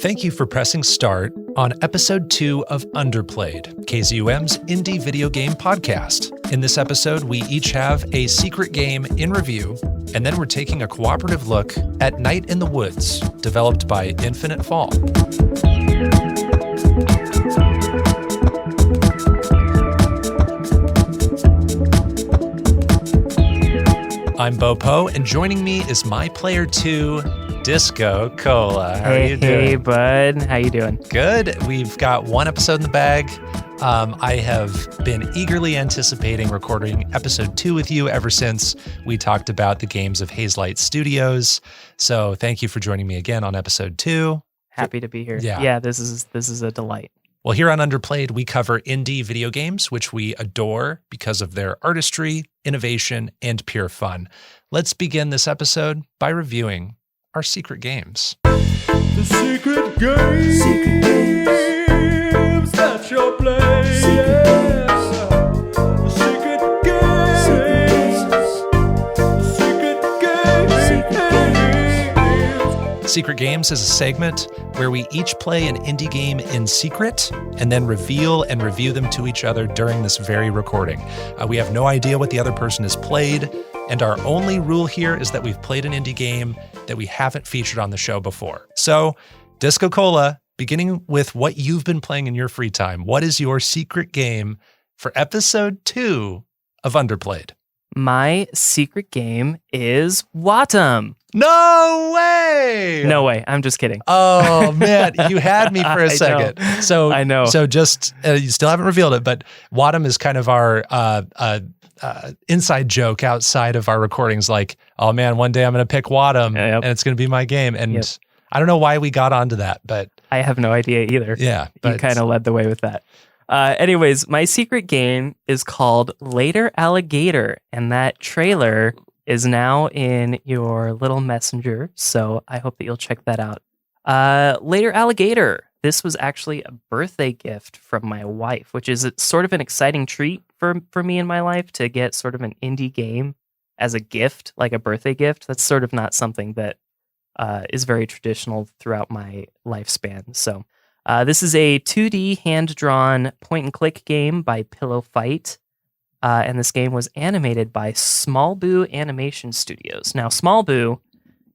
Thank you for pressing start on episode 2 of Underplayed, KZUM's indie video game podcast. In this episode, we each have a secret game in review, and then we're taking a cooperative look at Night in the Woods, developed by Infinite Fall. I'm Bo Po, and joining me is my player 2, DiscoCola. How are you doing? Hey, bud. How you doing? Good. We've got one episode in the bag. I have been eagerly anticipating recording episode 2 with you ever since we talked about the games of Hazelight Studios. So thank you for joining me again on episode 2. Happy to be here. Yeah. This is a delight. Well, here on Underplayed, we cover indie video games, which we adore because of their artistry, innovation, and pure fun. Let's begin this episode by reviewing our secret games. The secret games, that you're playing. The secret games. Secret Games is a segment where we each play an indie game in secret and then reveal and review them to each other during this very recording. We have no idea what the other person has played, and our only rule here is that we've played an indie game that we haven't featured on the show before. So, DiscoCola, beginning with what you've been playing in your free time, what is your secret game for episode 2 of Underplayed? My secret game is Watum. No way! No way. I'm just kidding. Oh, man, you had me for a second. I know. So just, you still haven't revealed it, but Watum is kind of our inside joke outside of our recordings. Like, oh man, one day I'm going to pick Watum and it's going to be my game. And I don't know why we got onto that, but I have no idea either. Yeah. You kind of led the way with that. Anyways, my secret game is called Later Alligator, and that trailer is now in your little messenger, so I hope that you'll check that out. Later Alligator. This was actually a birthday gift from my wife, which is sort of an exciting treat for me in my life to get sort of an indie game as a gift, like a birthday gift. That's sort of not something that is very traditional throughout my lifespan. So this is a 2D hand-drawn point-and-click game by Pillow Fight. And this game was animated by Small Boo Animation Studios. Now, Small Boo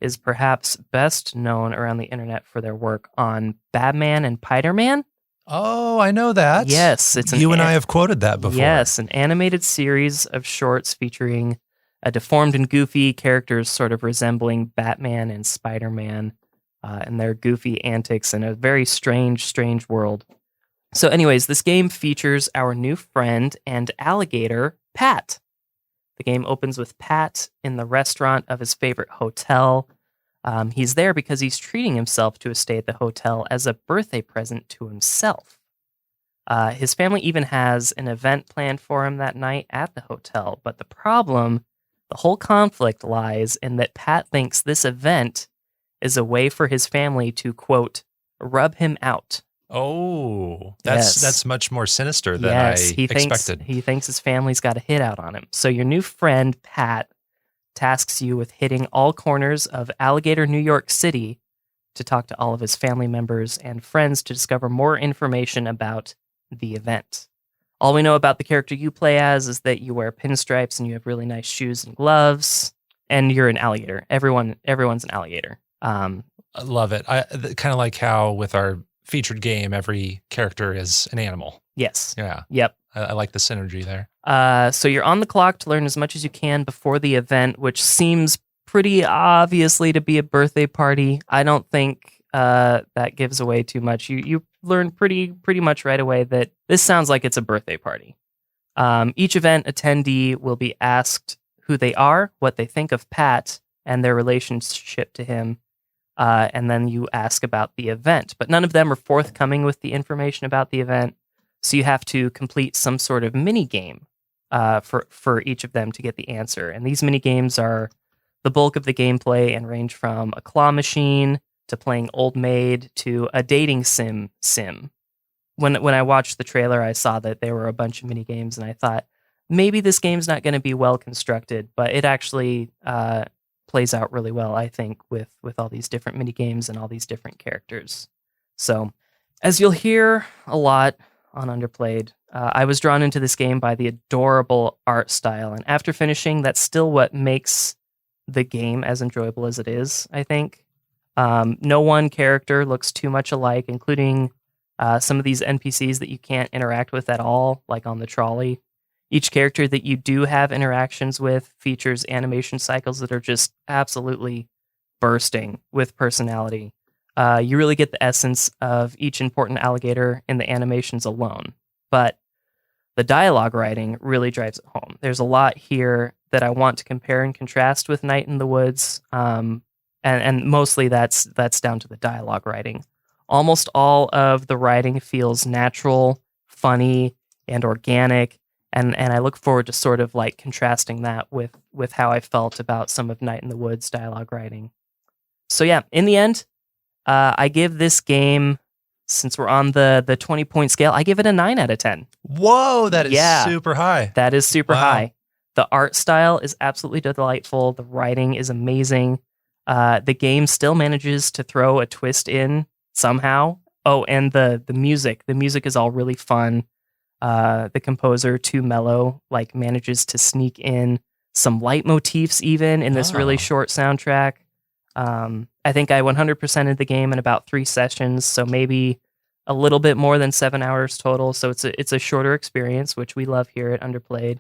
is perhaps best known around the internet for their work on Batman and Spider-Man. Oh, I know that. Yes. You and I have quoted that before. Yes, an animated series of shorts featuring a deformed and goofy characters sort of resembling Batman and Spider-Man and their goofy antics in a very strange world. So anyways, this game features our new friend and alligator, Pat. The game opens with Pat in the restaurant of his favorite hotel. He's there because he's treating himself to a stay at the hotel as a birthday present to himself. His family even has an event planned for him that night at the hotel, but the whole conflict lies in that Pat thinks this event is a way for his family to, quote, rub him out. Oh, that's much more sinister than expected. He thinks his family's got a hit out on him. So your new friend, Pat, tasks you with hitting all corners of Alligator, New York City to talk to all of his family members and friends to discover more information about the event. All we know about the character you play as is that you wear pinstripes and you have really nice shoes and gloves, and you're an alligator. Everyone's an alligator. I love it. Kind of like how with our featured game, every character is an animal. Yes. Yeah. Yep. I like the synergy there. So you're on the clock to learn as much as you can before the event, which seems pretty obviously to be a birthday party. I don't think that gives away too much. You learn pretty much right away that this sounds like it's a birthday party. Each event attendee will be asked who they are, what they think of Pat, and their relationship to him. And then you ask about the event, but none of them are forthcoming with the information about the event. So you have to complete some sort of mini game for each of them to get the answer. And these mini games are the bulk of the gameplay and range from a claw machine to playing Old Maid to a dating sim. When I watched the trailer, I saw that there were a bunch of mini games, and I thought maybe this game's not going to be well constructed, but it actually plays out really well, I think, with all these different mini games and all these different characters. So, as you'll hear a lot on Underplayed, I was drawn into this game by the adorable art style. And after finishing, that's still what makes the game as enjoyable as it is, I think. No one character looks too much alike, including some of these NPCs that you can't interact with at all, like on the trolley. Each character that you do have interactions with features animation cycles that are just absolutely bursting with personality. You really get the essence of each important alligator in the animations alone. But the dialogue writing really drives it home. There's a lot here that I want to compare and contrast with Night in the Woods, and mostly that's down to the dialogue writing. Almost all of the writing feels natural, funny, and organic, and I look forward to sort of like contrasting that with how I felt about some of Night in the Woods dialogue writing. So yeah, in the end, I give this game, since we're on the 20-point scale, I give it a 9 out of 10. Whoa, that is super high. That is super high. The art style is absolutely delightful. The writing is amazing. The game still manages to throw a twist in somehow. Oh, and the music. The music is all really fun. The composer, Too Mellow, like manages to sneak in some leitmotifs even in this really short soundtrack. I think I 100%ed the game in about 3 sessions, so maybe a little bit more than 7 hours total. So it's a shorter experience, which we love here at Underplayed.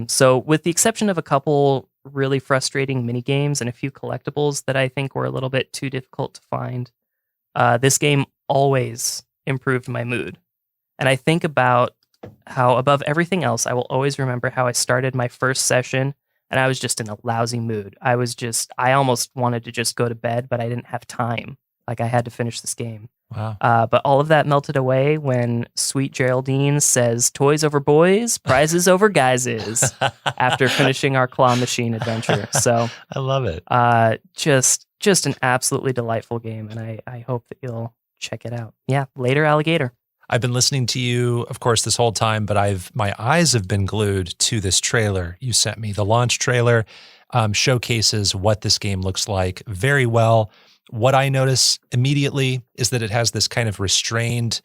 So with the exception of a couple really frustrating mini games and a few collectibles that I think were a little bit too difficult to find, this game always improved my mood. And I think about how above everything else, I will always remember how I started my first session and I was just in a lousy mood. I almost wanted to just go to bed, but I didn't have time. Like I had to finish this game. Wow. But all of that melted away when Sweet Geraldine says, "Toys over boys, prizes over guyses," after finishing our claw machine adventure. So I love it. Just an absolutely delightful game, and I hope that you'll check it out. Yeah, later, Alligator. I've been listening to you, of course, this whole time, but my eyes have been glued to this trailer you sent me. The launch trailer showcases what this game looks like very well. What I notice immediately is that it has this kind of restrained,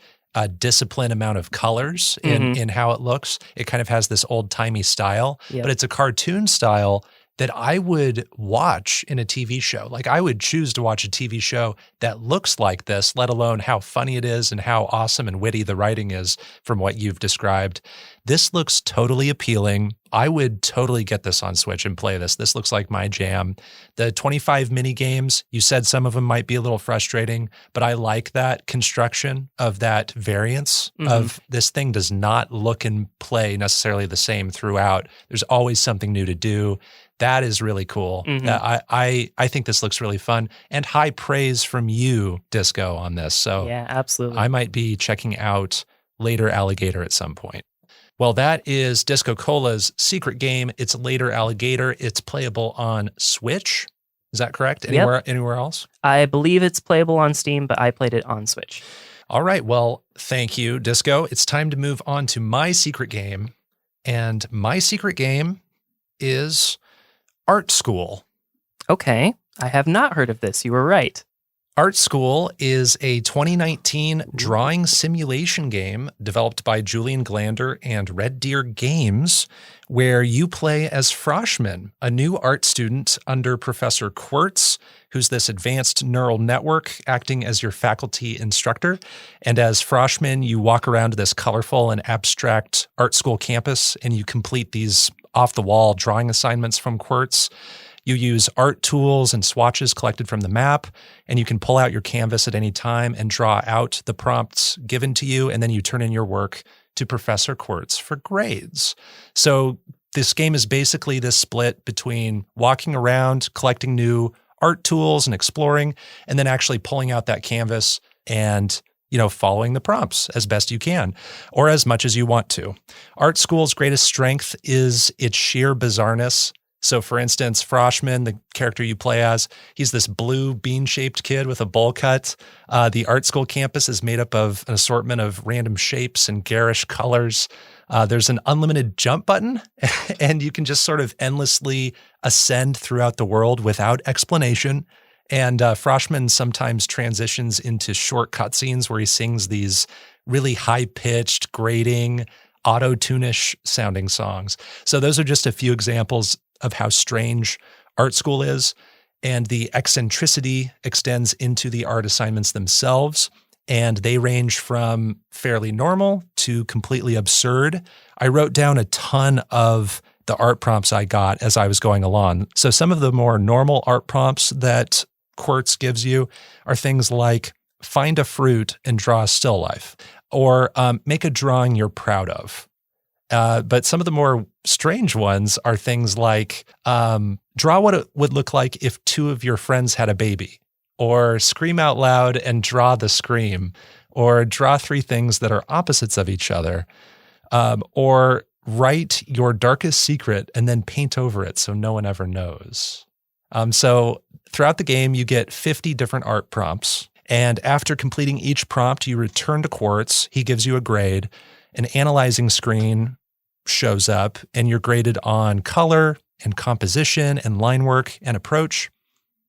disciplined amount of colors in how it looks. It kind of has this old-timey style, but it's a cartoon style that I would watch in a TV show. Like I would choose to watch a TV show that looks like this, let alone how funny it is and how awesome and witty the writing is from what you've described. This looks totally appealing. I would totally get this on Switch and play this. This looks like my jam. The 25 mini games, you said some of them might be a little frustrating, but I like that construction of that variance of this thing does not look and play necessarily the same throughout. There's always something new to do. That is really cool. I think this looks really fun and high praise from you, Disco, on this. So yeah, absolutely. I might be checking out Later Alligator at some point. Well, that is DiscoCola's secret game. It's Later Alligator. It's playable on Switch. Is that correct? Anywhere else? I believe it's playable on Steam, but I played it on Switch. All right. Well, thank you, Disco. It's time to move on to my secret game. And my secret game is Art School. Okay. I have not heard of this. You were right. Art School is a 2019 drawing simulation game developed by Julian Glander and RedDeer.Games, where you play as Froshman, a new art student under Professor Quartz, who's this advanced neural network acting as your faculty instructor. And as Froshman, you walk around this colorful and abstract art school campus, and you complete these off-the-wall drawing assignments from Quartz. You use art tools and swatches collected from the map, and you can pull out your canvas at any time and draw out the prompts given to you, and then you turn in your work to Professor Quartz for grades. So this game is basically this split between walking around, collecting new art tools and exploring, and then actually pulling out that canvas and following the prompts as best you can, or as much as you want to. Art School's greatest strength is its sheer bizarreness. So for instance, Froshman, the character you play as, he's this blue bean-shaped kid with a bowl cut. The art school campus is made up of an assortment of random shapes and garish colors. There's an unlimited jump button, and you can just sort of endlessly ascend throughout the world without explanation. And Froshman sometimes transitions into short cutscenes where he sings these really high-pitched, grating, auto-tune-ish sounding songs. So those are just a few examples of how strange Art School is. And the eccentricity extends into the art assignments themselves. And they range from fairly normal to completely absurd. I wrote down a ton of the art prompts I got as I was going along. So some of the more normal art prompts that Quartz gives you are things like find a fruit and draw a still life, or make a drawing you're proud of. But some of the more strange ones are things like draw what it would look like if two of your friends had a baby, or scream out loud and draw the scream, or draw three things that are opposites of each other, or write your darkest secret and then paint over it so no one ever knows. So throughout the game, you get 50 different art prompts. And after completing each prompt, you return to Quartz. He gives you a grade. An analyzing screen shows up, and you're graded on color and composition and line work and approach.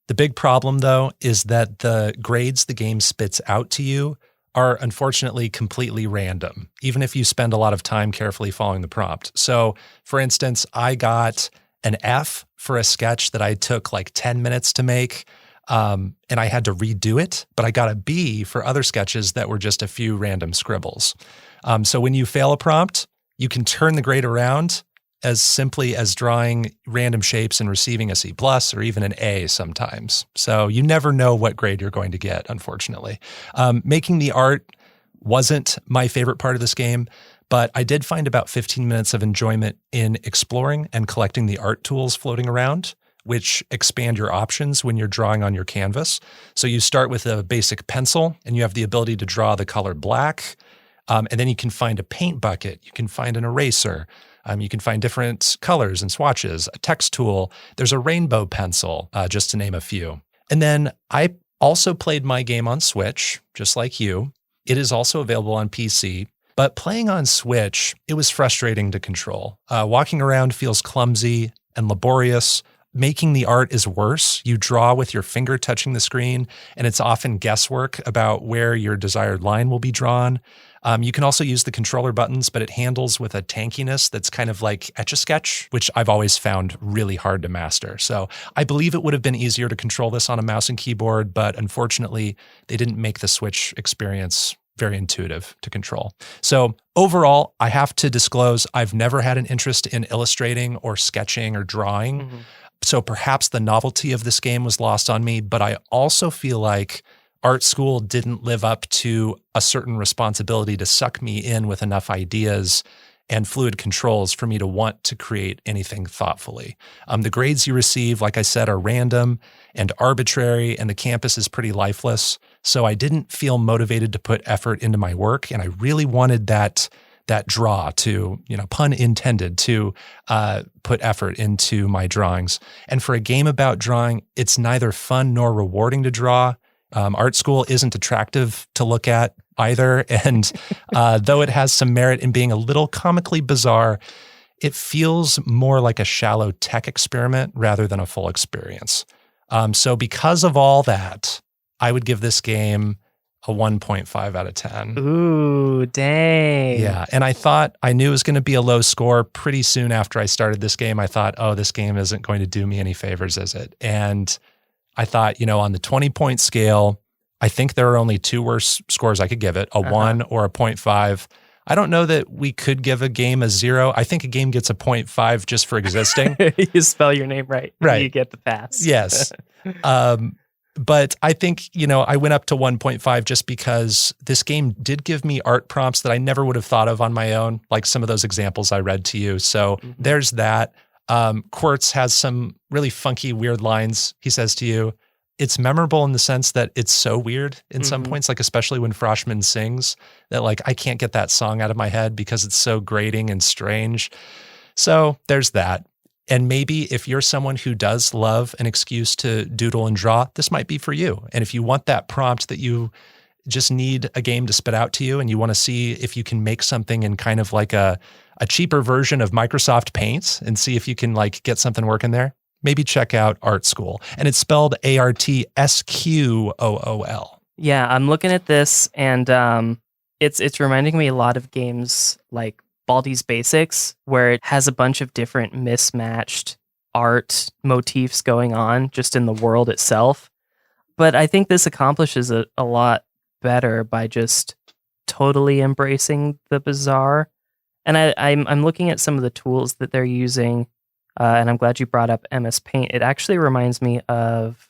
The big problem, though, is that the grades the game spits out to you are unfortunately completely random, even if you spend a lot of time carefully following the prompt. So, for instance, I got an F for a sketch that I took like 10 minutes to make, and I had to redo it, but I got a B for other sketches that were just a few random scribbles. So when you fail a prompt, you can turn the grade around as simply as drawing random shapes and receiving a C+ or even an A sometimes. So you never know what grade you're going to get, unfortunately. Making the art wasn't my favorite part of this game, but I did find about 15 minutes of enjoyment in exploring and collecting the art tools floating around, which expand your options when you're drawing on your canvas. So you start with a basic pencil, and you have the ability to draw the color black, and then you can find a paint bucket, you can find an eraser, you can find different colors and swatches, a text tool. There's a rainbow pencil, just to name a few. And then I also played my game on Switch, just like you. It is also available on PC. But playing on Switch, it was frustrating to control. Walking around feels clumsy and laborious. Making the art is worse. You draw with your finger touching the screen, and it's often guesswork about where your desired line will be drawn. You can also use the controller buttons, but it handles with a tankiness that's kind of like Etch-a-Sketch, which I've always found really hard to master. So I believe it would have been easier to control this on a mouse and keyboard, but unfortunately, they didn't make the Switch experience very intuitive to control. So overall, I have to disclose, I've never had an interest in illustrating or sketching or drawing. Mm-hmm. So perhaps the novelty of this game was lost on me, but I also feel like Art School didn't live up to a certain responsibility to suck me in with enough ideas and fluid controls for me to want to create anything thoughtfully. The grades you receive, like I said, are random and arbitrary, and the campus is pretty lifeless. So I didn't feel motivated to put effort into my work, and I really wanted that draw to, pun intended, to put effort into my drawings. And for a game about drawing, it's neither fun nor rewarding to draw. Art School isn't attractive to look at either. And though it has some merit in being a little comically bizarre, it feels more like a shallow tech experiment rather than a full experience. So because of all that, I would give this game a 1.5 out of 10. Ooh, dang. Yeah. And I knew it was going to be a low score pretty soon after I started this game. I thought, oh, this game isn't going to do me any favors, is it? And I thought, on the 20-point scale, I think there are only two worse scores I could give it, a 1 or a 0.5. I don't know that we could give a game a 0. I think a game gets a 0.5 just for existing. You spell your name right. Right. You get the pass. Yes. But I think, I went up to 1.5 just because this game did give me art prompts that I never would have thought of on my own, like some of those examples I read to you. So there's that. Quartz has some really funky, weird lines he says to you. It's memorable in the sense that it's so weird in some points, like especially when Froshman sings, that like I can't get that song out of my head because it's so grating and strange. So there's that. And maybe if you're someone who does love an excuse to doodle and draw, this might be for you. And if you want that prompt that you just need a game to spit out to you and you want to see if you can make something in kind of like a cheaper version of Microsoft Paint and see if you can like get something working there, maybe check out Art School. And it's spelled ARTSQOOL. Yeah, I'm looking at this, and it's reminding me a lot of games like Baldi's Basics, where it has a bunch of different mismatched art motifs going on just in the world itself. But I think this accomplishes it a lot better by just totally embracing the bizarre. And I'm looking at some of the tools that they're using, and I'm glad you brought up MS Paint. It actually reminds me of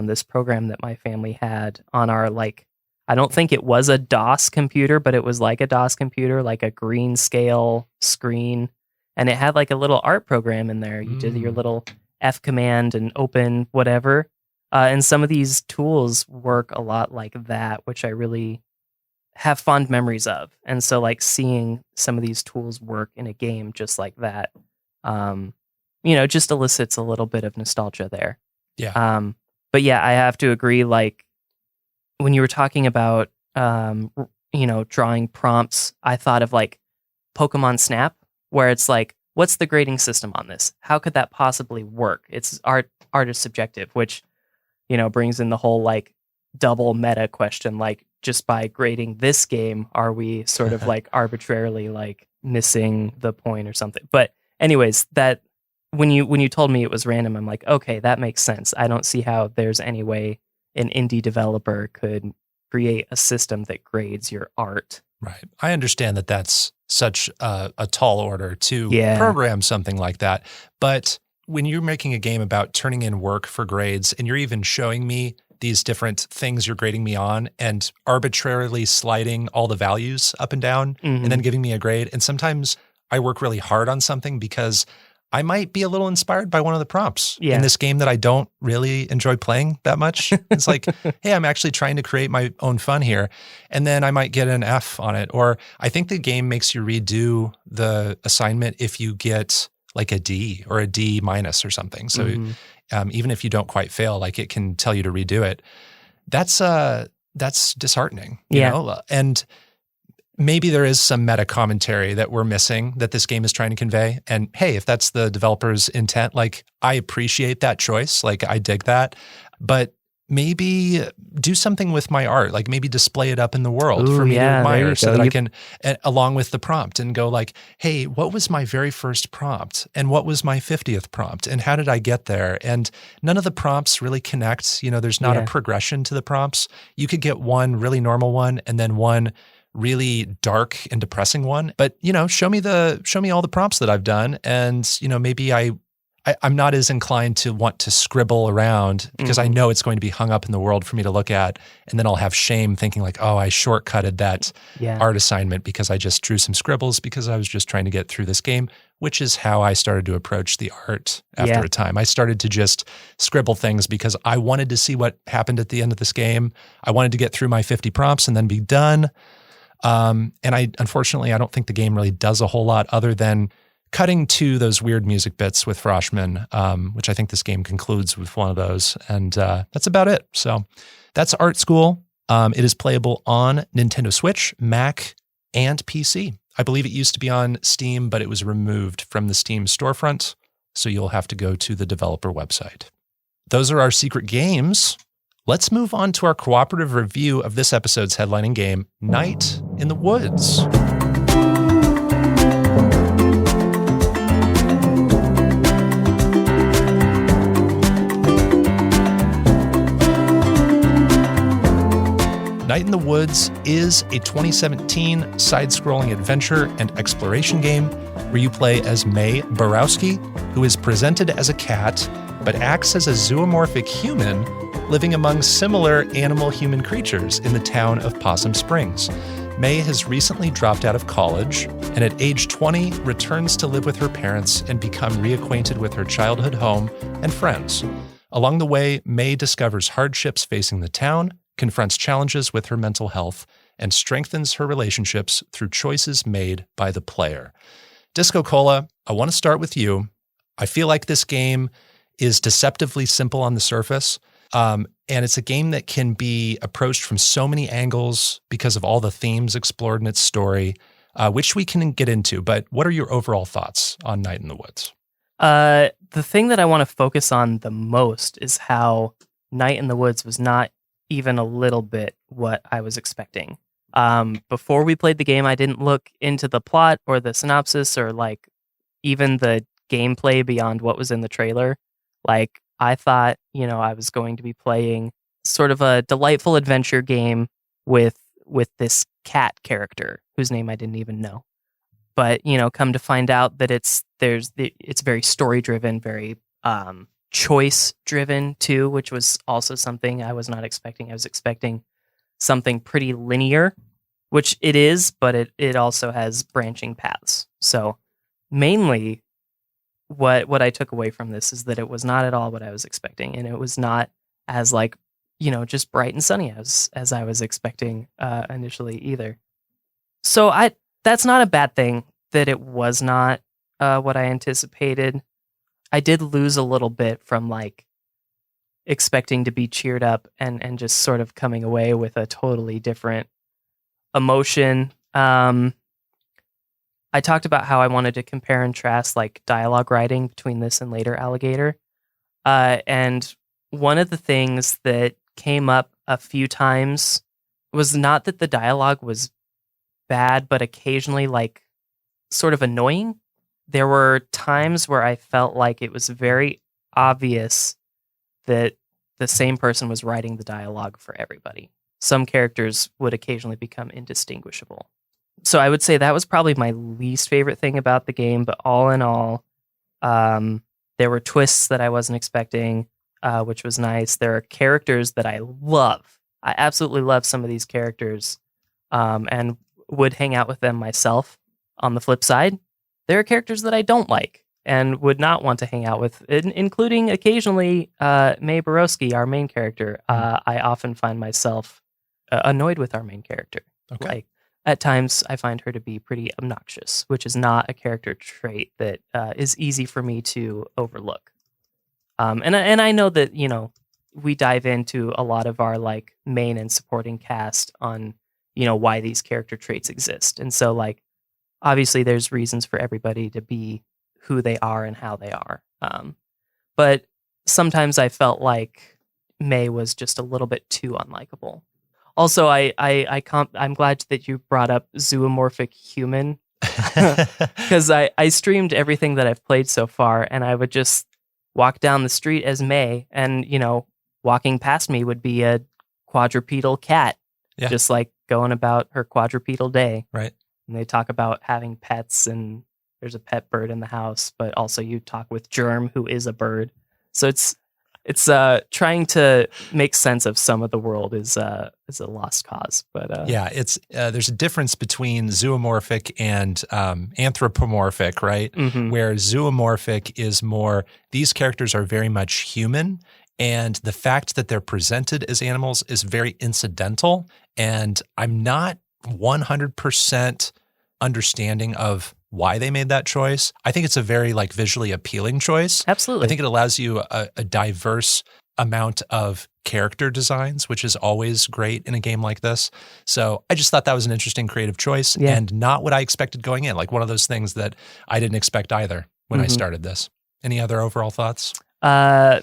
this program that my family had on our, like, I don't think it was a DOS computer, but it was like a DOS computer, like a green scale screen. And it had like a little art program in there. You did your little F command and open whatever. And some of these tools work a lot like that, which I really have fond memories of. And so like seeing some of these tools work in a game just like that, just elicits a little bit of nostalgia there. Yeah. But yeah, I have to agree, like, when you were talking about, drawing prompts, I thought of like Pokemon Snap, where it's like, what's the grading system on this? How could that possibly work? It's art is subjective, which, brings in the whole like double meta question, like, just by grading this game, are we sort of like arbitrarily like missing the point or something? But anyways, that when you told me it was random, I'm like, okay, that makes sense. I don't see how there's any way an indie developer could create a system that grades your art. Right. I understand that that's such a tall order to program something like that. But when you're making a game about turning in work for grades, and you're even showing me these different things you're grading me on and arbitrarily sliding all the values up and down and then giving me a grade. And sometimes I work really hard on something because I might be a little inspired by one of the prompts in this game that I don't really enjoy playing that much. It's like, hey, I'm actually trying to create my own fun here. And then I might get an F on it. Or I think the game makes you redo the assignment if you get like a D or a D minus or something. So even if you don't quite fail, like it can tell you to redo it. That's disheartening, you know? And maybe there is some meta commentary that we're missing that this game is trying to convey. And hey, if that's the developer's intent, like I appreciate that choice. Like I dig that, but maybe do something with my art, like maybe display it up in the world for me to admire so that I can, along with the prompt, and go like, hey, what was my very first prompt? And what was my 50th prompt? And how did I get there? And none of the prompts really connect. There's not a progression to the prompts. You could get one really normal one and then one really dark and depressing one. But, show me all the prompts that I've done. And, maybe I'm not as inclined to want to scribble around because I know it's going to be hung up in the world for me to look at. And then I'll have shame thinking like, oh, I shortcutted that art assignment because I just drew some scribbles because I was just trying to get through this game, which is how I started to approach the art after a time. I started to just scribble things because I wanted to see what happened at the end of this game. I wanted to get through my 50 prompts and then be done. And unfortunately, I don't think the game really does a whole lot other than cutting to those weird music bits with Froshman, which I think this game concludes with one of those. And that's about it. So that's Art School. It is playable on Nintendo Switch, Mac, and PC. I believe it used to be on Steam, but it was removed from the Steam storefront. So you'll have to go to the developer website. Those are our secret games. Let's move on to our cooperative review of this episode's headlining game, Night in the Woods. Night in the Woods is a 2017 side-scrolling adventure and exploration game where you play as May Borowski, who is presented as a cat, but acts as a zoomorphic human living among similar animal-human creatures in the town of Possum Springs. May has recently dropped out of college, and at age 20 returns to live with her parents and become reacquainted with her childhood home and friends. Along the way, May discovers hardships facing the town, confronts challenges with her mental health, and strengthens her relationships through choices made by the player. DiscoCola, I want to start with you. I feel like this game is deceptively simple on the surface, and it's a game that can be approached from so many angles because of all the themes explored in its story, which we can get into. But what are your overall thoughts on Night in the Woods? The thing that I want to focus on the most is how Night in the Woods was not even a little bit what I was expecting. Before we played the game, I didn't look into the plot or the synopsis or like even the gameplay beyond what was in the trailer. Like I thought, I was going to be playing sort of a delightful adventure game with this cat character whose name I didn't even know. But, come to find out that it's very story driven, very choice driven too, which was also something I was not expecting. I was expecting something pretty linear, which it is, but it also has branching paths. So mainly what I took away from this is that it was not at all what I was expecting, and it was not as like, just bright and sunny as I was expecting initially either. So that's not a bad thing that it was not what I anticipated. I did lose a little bit from like expecting to be cheered up and just sort of coming away with a totally different emotion. I talked about how I wanted to compare and contrast like dialogue writing between this and later Alligator. And one of the things that came up a few times was not that the dialogue was bad, but occasionally like sort of annoying. There were times where I felt like it was very obvious that the same person was writing the dialogue for everybody. Some characters would occasionally become indistinguishable. So I would say that was probably my least favorite thing about the game, but all in all, there were twists that I wasn't expecting, which was nice. There are characters that I love. I absolutely love some of these characters, and would hang out with them myself. On the flip side, there are characters that I don't like and would not want to hang out with, including occasionally Mae Borowski, our main character. I often find myself annoyed with our main character. Okay. Like, at times, I find her to be pretty obnoxious, which is not a character trait that is easy for me to overlook. And I know that, we dive into a lot of our like main and supporting cast on, why these character traits exist. And so like, obviously there's reasons for everybody to be who they are and how they are. But sometimes I felt like Mae was just a little bit too unlikable. Also, I'm glad that you brought up zoomorphic human, because I streamed everything that I've played so far, and I would just walk down the street as Mae, and walking past me would be a quadrupedal cat, just like going about her quadrupedal day. Right. And they talk about having pets, and there's a pet bird in the house, but also you talk with Germ, who is a bird. So it's trying to make sense of some of the world is a lost cause. But it's there's a difference between zoomorphic and anthropomorphic, right? Mm-hmm. Where zoomorphic is more, these characters are very much human, and the fact that they're presented as animals is very incidental. And I'm not 100% understanding of why they made that choice. I think it's a very like visually appealing choice. Absolutely. I think it allows you a diverse amount of character designs, which is always great in a game like this. So I just thought that was an interesting creative choice and not what I expected going in. Like one of those things that I didn't expect either when I started this. Any other overall thoughts?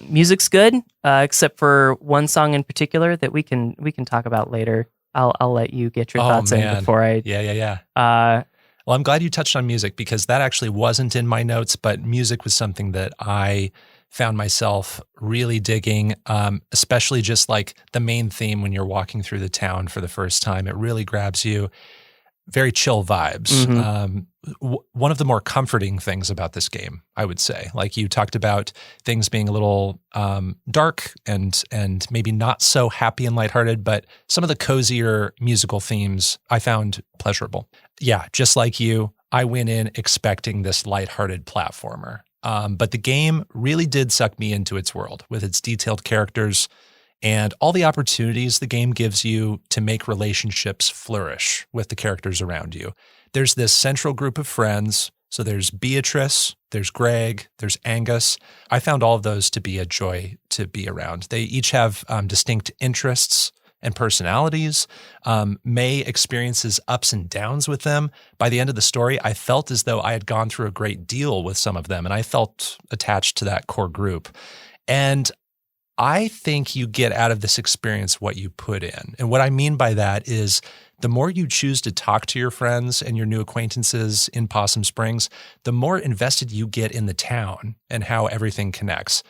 Music's good, except for one song in particular that we can talk about later. I'll let you get your thoughts in before I. Yeah. Well, I'm glad you touched on music, because that actually wasn't in my notes, but music was something that I found myself really digging, especially just like the main theme when you're walking through the town for the first time. It really grabs you. Very chill vibes. One of the more comforting things about this game, I would say. Like you talked about things being a little dark and maybe not so happy and lighthearted, but some of the cozier musical themes I found pleasurable. Yeah, just like you, I went in expecting this lighthearted platformer. But the game really did suck me into its world with its detailed characters and all the opportunities the game gives you to make relationships flourish with the characters around you. There's this central group of friends. So there's Beatrice, there's Greg, there's Angus. I found all of those to be a joy to be around. They each have distinct interests and personalities. May experiences ups and downs with them. By the end of the story, I felt as though I had gone through a great deal with some of them, and I felt attached to that core group. And I think you get out of this experience what you put in. And what I mean by that is the more you choose to talk to your friends and your new acquaintances in Possum Springs, the more invested you get in the town and how everything connects.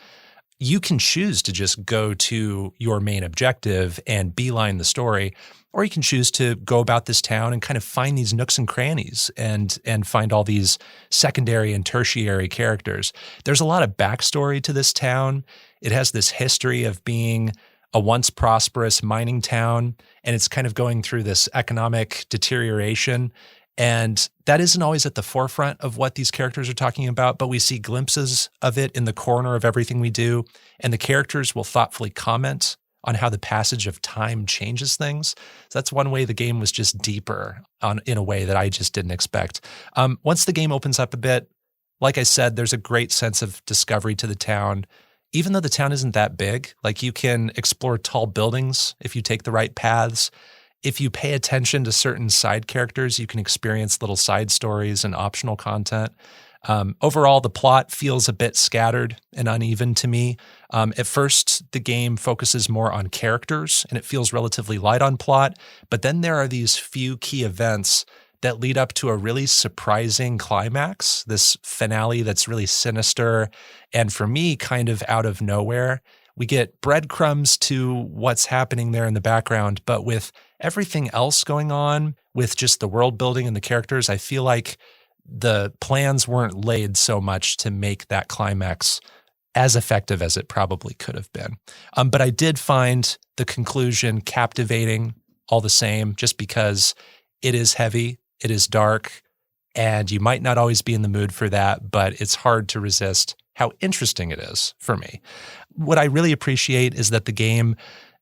You can choose to just go to your main objective and beeline the story, or you can choose to go about this town and kind of find these nooks and crannies and find all these secondary and tertiary characters. There's a lot of backstory to this town. It has this history of being a once prosperous mining town, and it's kind of going through this economic deterioration. And that isn't always at the forefront of what these characters are talking about, but we see glimpses of it in the corner of everything we do. And the characters will thoughtfully comment on how the passage of time changes things. So that's one way the game was just deeper in a way that I just didn't expect. Once the game opens up a bit, like I said, there's a great sense of discovery to the town. Even though the town isn't that big, like you can explore tall buildings if you take the right paths. If you pay attention to certain side characters, you can experience little side stories and optional content. Overall, the plot feels a bit scattered and uneven to me. At first, the game focuses more on characters and it feels relatively light on plot. But then there are these few key events that lead up to a really surprising climax, this finale that's really sinister. And for me, kind of out of nowhere, we get breadcrumbs to what's happening there in the background. But with everything else going on, with just the world building and the characters, I feel like the plans weren't laid so much to make that climax as effective as it probably could have been. But I did find the conclusion captivating all the same, just because it is heavy, it is dark, and you might not always be in the mood for that, but it's hard to resist how interesting it is for me. What I really appreciate is that the game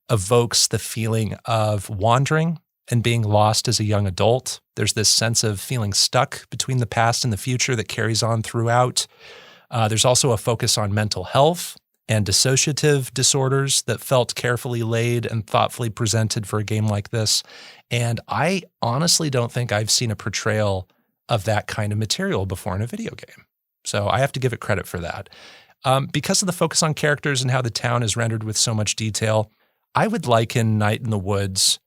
evokes the feeling of wandering and being lost as a young adult. There's this sense of feeling stuck between the past and the future that carries on throughout. There's also a focus on mental health and dissociative disorders that felt carefully laid and thoughtfully presented for a game like this. And I honestly don't think I've seen a portrayal of that kind of material before in a video game. So I have to give it credit for that. Because of the focus on characters and how the town is rendered with so much detail, I would liken Night in the Woods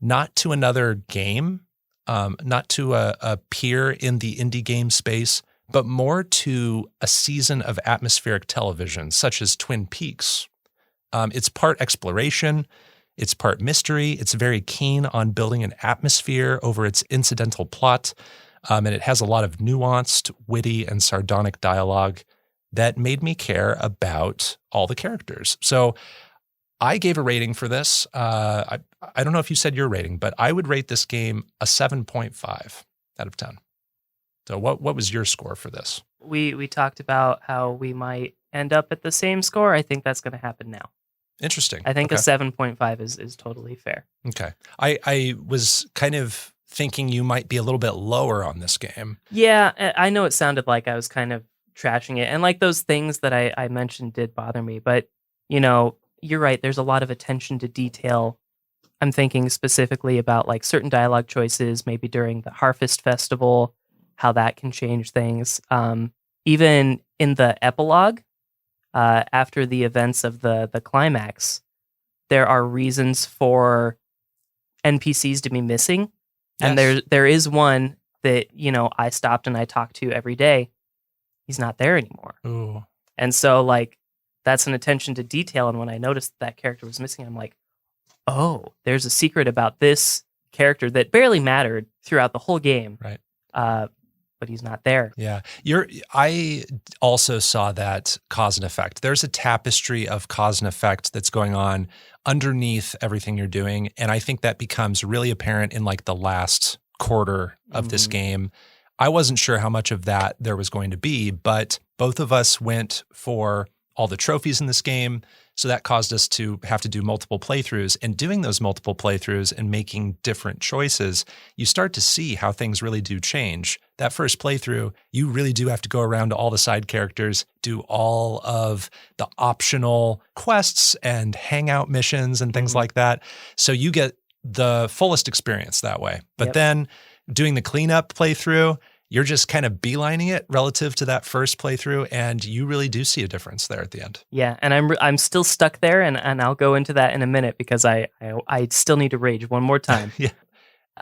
not to another game, not to a peer in the indie game space, but more to a season of atmospheric television, such as Twin Peaks. It's part exploration, it's part mystery, it's very keen on building an atmosphere over its incidental plot, and it has a lot of nuanced, witty, and sardonic dialogue that made me care about all the characters. So I gave a rating for this. I don't know if you said your rating, but I would rate this game a 7.5 out of 10. So what was your score for this? We talked about how we might end up at the same score. I think that's going to happen now. Interesting. I think okay. a 7.5 is totally fair. Okay. I was kind of thinking you might be a little bit lower on this game. Yeah, I know it sounded like I was kind of trashing it. And like those things that I mentioned did bother me. But, you know, you're right. There's a lot of attention to detail. I'm thinking specifically about like certain dialogue choices, maybe during the Harvest Festival, how that can change things. Even in the epilogue, after the events of the climax, there are reasons for NPCs to be missing. Yes. And there is one that, you know, I stopped and I talked to every day. He's not there anymore. Ooh. And so like, that's an attention to detail. And when I noticed that character was missing, I'm like, oh, there's a secret about this character that barely mattered throughout the whole game. Right. But he's not there. Yeah. I also saw that cause and effect. There's a tapestry of cause and effect that's going on underneath everything you're doing. And I think that becomes really apparent in like the last quarter of this game. I wasn't sure how much of that there was going to be, but both of us went for all the trophies in this game. So that caused us to have to do multiple playthroughs. And doing those multiple playthroughs and making different choices, you start to see how things really do change. That first playthrough, you really do have to go around to all the side characters, do all of the optional quests and hangout missions and things like that. So you get the fullest experience that way. But then doing the cleanup playthrough, you're just kind of beelining it relative to that first playthrough, and you really do see a difference there at the end. Yeah, and I'm still stuck there, and I'll go into that in a minute because I still need to rage one more time. Yeah.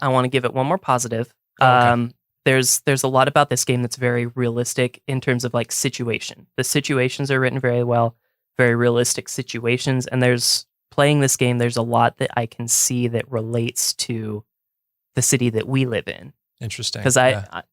I want to give it one more positive. Okay. There's a lot about this game that's very realistic in terms of like situation. The situations are written very well, very realistic situations, and playing this game, there's a lot that I can see that relates to the city that we live in. Interesting. Because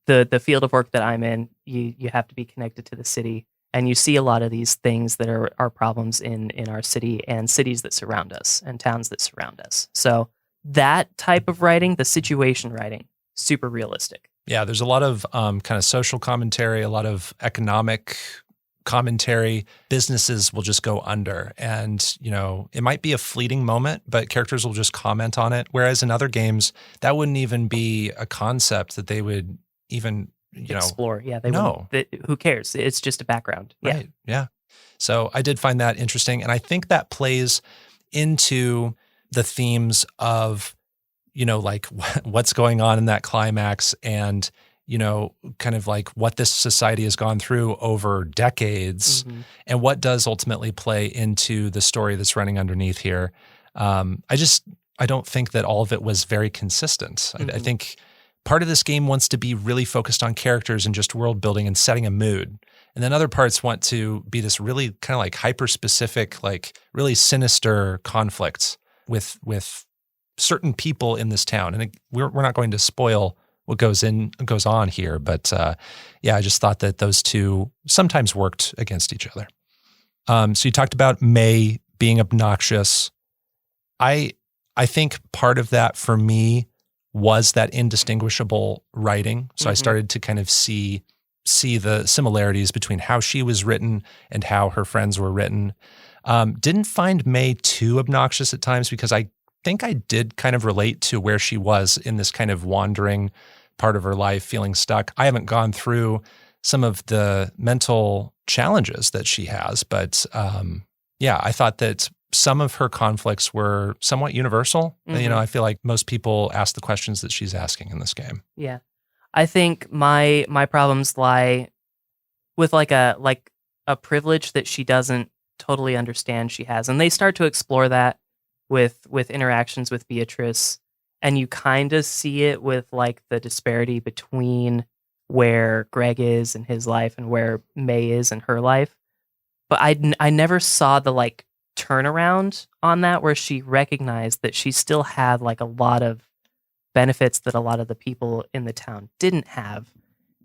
the field of work that I'm in, you have to be connected to the city, and you see a lot of these things that are problems in our city and cities that surround us and towns that surround us. So that type of writing, the situation writing, super realistic. Yeah, there's a lot of kind of social commentary, a lot of economic commentary. Businesses will just go under, and it might be a fleeting moment, but characters will just comment on it. Whereas in other games, that wouldn't even be a concept that they would even explore. Yeah, they know. Who cares? It's just a background. Yeah. Right. Yeah. So I did find that interesting, and I think that plays into the themes of like what's going on in that climax, and kind of like what this society has gone through over decades, and what does ultimately play into the story that's running underneath here. I don't think that all of it was very consistent. I think part of this game wants to be really focused on characters and just world building and setting a mood. And then other parts want to be this really kind of like hyper-specific, like really sinister conflicts with certain people in this town. And we're not going to spoil what goes on here. But I just thought that those two sometimes worked against each other. So you talked about May being obnoxious. I think part of that for me was that indistinguishable writing. So I started to kind of see the similarities between how she was written and how her friends were written. Didn't find May too obnoxious at times, because I think I did kind of relate to where she was in this kind of wandering part of her life, feeling stuck. I haven't gone through some of the mental challenges that she has, but I thought that some of her conflicts were somewhat universal. I feel like most people ask the questions that she's asking in this game. Yeah. I think my problems lie with like a privilege that she doesn't totally understand she has. And they start to explore that with interactions with Beatrice, and you kind of see it with like the disparity between where Greg is in his life and where May is in her life. But I never saw the like turnaround on that, where she recognized that she still had like a lot of benefits that a lot of the people in the town didn't have,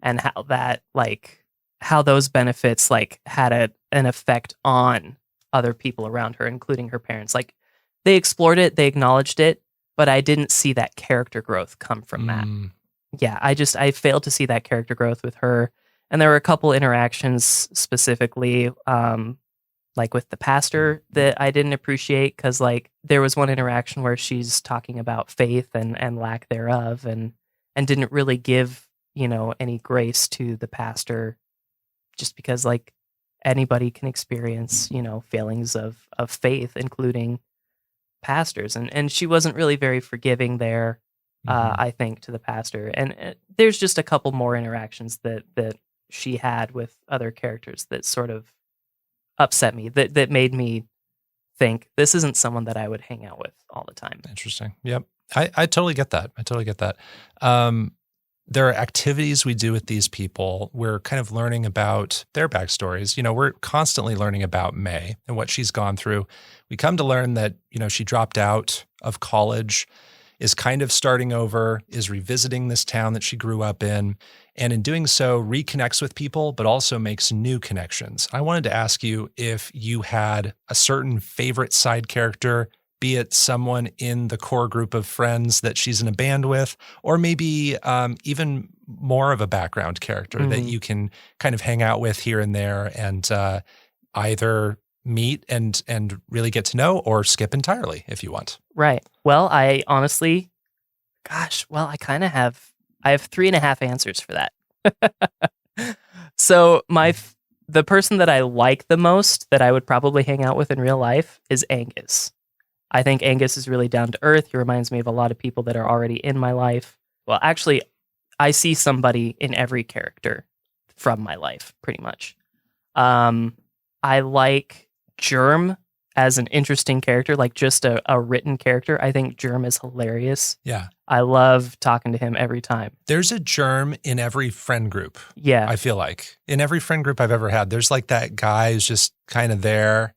and how those benefits like had an effect on other people around her, including her parents. Like, they explored it, they acknowledged it, but I didn't see that character growth come from that. Yeah, I failed to see that character growth with her. And there were a couple interactions specifically, like with the pastor, that I didn't appreciate, because like there was one interaction where she's talking about faith and lack thereof, and didn't really give any grace to the pastor, just because like anybody can experience failings of faith, including pastors, and she wasn't really very forgiving there, I think, to the pastor. And there's just a couple more interactions that she had with other characters that sort of upset me, that made me think this isn't someone that I would hang out with all the time. Interesting. Yep. I totally get that. There are activities we do with these people. We're kind of learning about their backstories. We're constantly learning about May and what she's gone through. We come to learn that, she dropped out of college, is kind of starting over, is revisiting this town that she grew up in, and in doing so, reconnects with people, but also makes new connections. I wanted to ask you if you had a certain favorite side character, be it someone in the core group of friends that she's in a band with, or maybe even more of a background character that you can kind of hang out with here and there, and either meet and really get to know, or skip entirely if you want. Right. Well, I honestly, I kind of I have 3.5 answers for that. So the person that I like the most that I would probably hang out with in real life is Angus. I think Angus is really down to earth. He reminds me of a lot of people that are already in my life. Well, actually, I see somebody in every character from my life, pretty much. I like Germ as an interesting character, like just a written character. I think Germ is hilarious. Yeah. I love talking to him every time. There's a Germ in every friend group. Yeah. I feel like in every friend group I've ever had, there's like that guy who's just kind of there.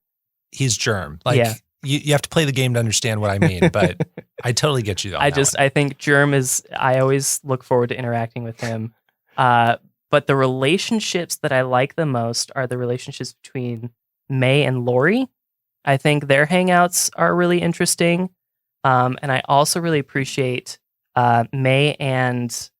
He's Germ. Like Yeah. you have to play the game to understand what I mean, but I totally get you though. I think Germ I always look forward to interacting with him. But the relationships that I like the most are the relationships between May and Lori. I think their hangouts are really interesting. And I also really appreciate May and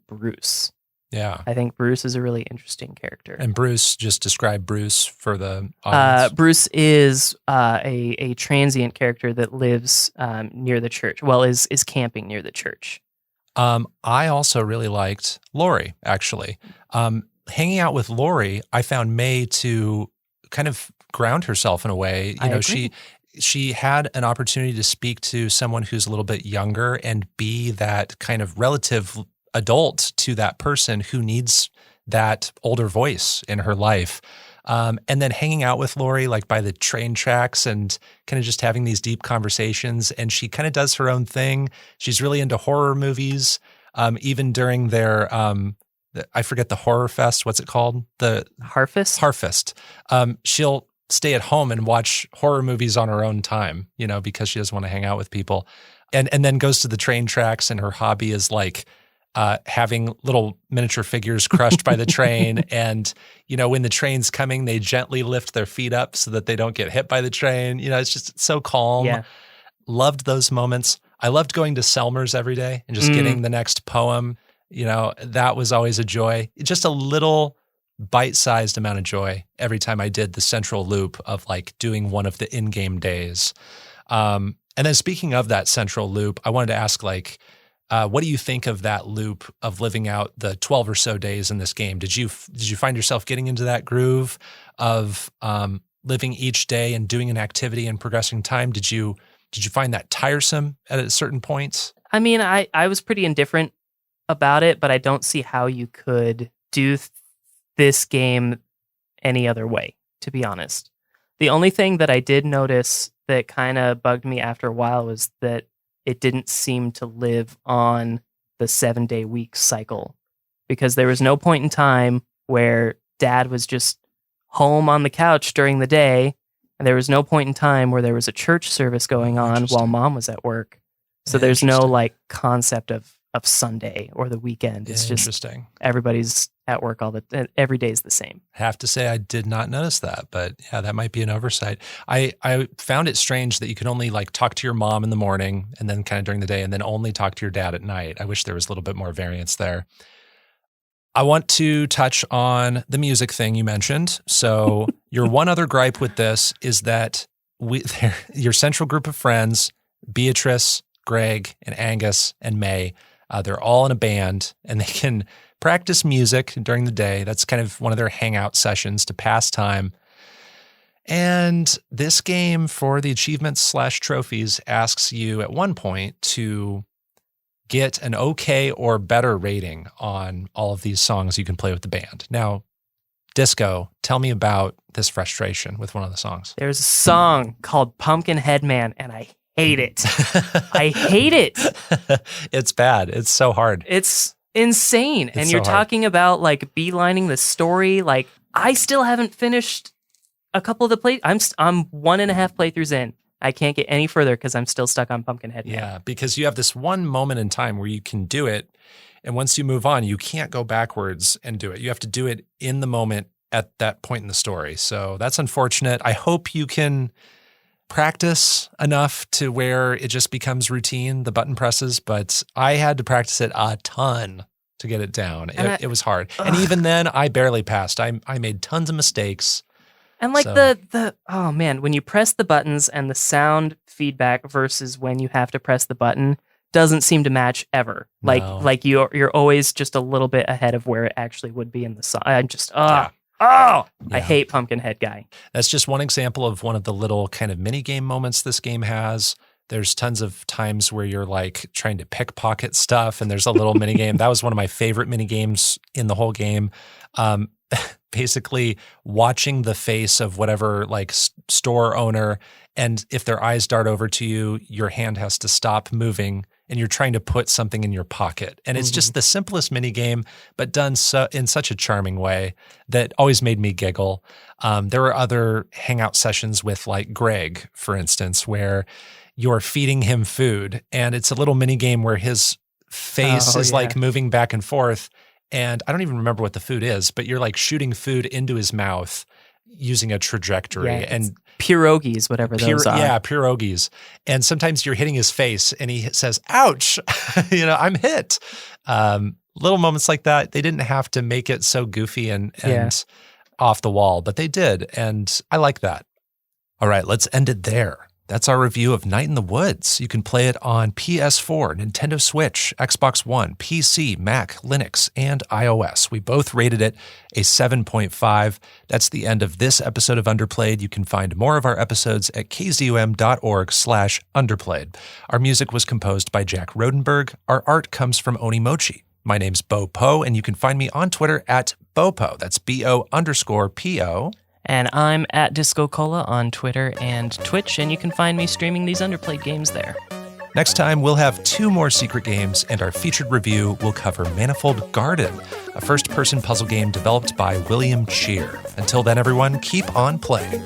Bruce. Yeah. I think Bruce is a really interesting character. And Bruce, just describe Bruce for the audience. Bruce is a transient character that lives near the church. Well, is camping near the church. I also really liked Lori, actually. Hanging out with Lori, I found May to kind of ground herself in a way. You know, she had an opportunity to speak to someone who's a little bit younger and be that kind of relative adult to that person who needs that older voice in her life. And then hanging out with Lori, like by the train tracks and kind of just having these deep conversations. And she kind of does her own thing. She's really into horror movies. Even during their, I forget the horror fest. What's it called? The Harfest. She'll stay at home and watch horror movies on her own time, you know, because she doesn't want to hang out with people. And then goes to the train tracks, and her hobby is like, having little miniature figures crushed by the train. And, you know, when the train's coming, they gently lift their feet up so that they don't get hit by the train. You know, it's just so calm. Yeah. Loved those moments. I loved going to Selmer's every day and just getting the next poem. You know, that was always a joy. Just a little bite-sized amount of joy every time I did the central loop of like doing one of the in-game days. And then speaking of that central loop, I wanted to ask, like, what do you think of that loop of living out the 12 or so days in this game? Did you find yourself getting into that groove of living each day and doing an activity and progressing time? Did you find that tiresome at a certain point? I mean, I was pretty indifferent about it, but I don't see how you could do this game any other way, to be honest. The only thing that I did notice that kind of bugged me after a while was that it didn't seem to live on the 7-day week cycle, because there was no point in time where Dad was just home on the couch during the day, and there was no point in time where there was a church service going on while Mom was at work. So there's no like concept of Sunday or the weekend. It's just interesting. Everybody's at work every day is the same. I have to say I did not notice that, but yeah, that might be an oversight. I found it strange that you could only like talk to your mom in the morning and then kind of during the day, and then only talk to your dad at night. I wish there was a little bit more variance there. I want to touch on the music thing you mentioned. So your one other gripe with this is that your central group of friends, Beatrice, Greg, and Angus, and May, they're all in a band, and they can practice music during the day. That's kind of one of their hangout sessions to pass time. And this game, for the achievements/trophies, asks you at one point to get an okay or better rating on all of these songs you can play with the band. Now, Disco, tell me about this frustration with one of the songs. There's a song called Pumpkinhead Man, and I hate it. I hate it. It's bad. It's so hard. It's insane. And you're so hard. talking about like beelining the story. Like, I still haven't finished a couple of the play. I'm 1.5 playthroughs in. I can't get any further because I'm still stuck on Pumpkinhead Man. Yeah, because you have this one moment in time where you can do it. And once you move on, you can't go backwards and do it. You have to do it in the moment at that point in the story. So that's unfortunate. I hope you can practice enough to where it just becomes routine, the button presses, but I had to practice it a ton to get it down. It was hard. And even then, I barely passed. I made tons of mistakes. And like So- the oh man, when you press the buttons and the sound feedback versus when you have to press the button doesn't seem to match ever. No. Like you're always just a little bit ahead of where it actually would be in the song. I'm just Yeah. I Yeah. hate Pumpkinhead Guy. That's just one example of one of the little kind of mini game moments this game has. There's tons of times where you're like trying to pickpocket stuff, and there's a little mini game. That was one of my favorite mini games in the whole game. Basically watching the face of whatever like store owner, and if their eyes dart over to you, your hand has to stop moving and you're trying to put something in your pocket. And it's just the simplest mini game, but done in such a charming way that always made me giggle. There were other hangout sessions with like Greg, for instance, where you're feeding him food and it's a little mini game where his face is like moving back and forth. And I don't even remember what the food is, but you're like shooting food into his mouth using a trajectory. And pierogies, whatever those are. Yeah, pierogies. And sometimes you're hitting his face and he says, ouch, I'm hit. Little moments like that, they didn't have to make it so goofy and off the wall, but they did. And I like that. All right, let's end it there. That's our review of Night in the Woods. You can play it on PS4, Nintendo Switch, Xbox One, PC, Mac, Linux, and iOS. We both rated it a 7.5. That's the end of this episode of Underplayed. You can find more of our episodes at kzum.org/underplayed. Our music was composed by Jack Rodenberg. Our art comes from Onimochi. My name's Bo Po, and you can find me on Twitter at BoPo. That's BO_PO. And I'm at DiscoCola on Twitter and Twitch, and you can find me streaming these Underplayed games there. Next time, we'll have 2 more secret games, and our featured review will cover Manifold Garden, a first-person puzzle game developed by William Cheer. Until then, everyone, keep on playing.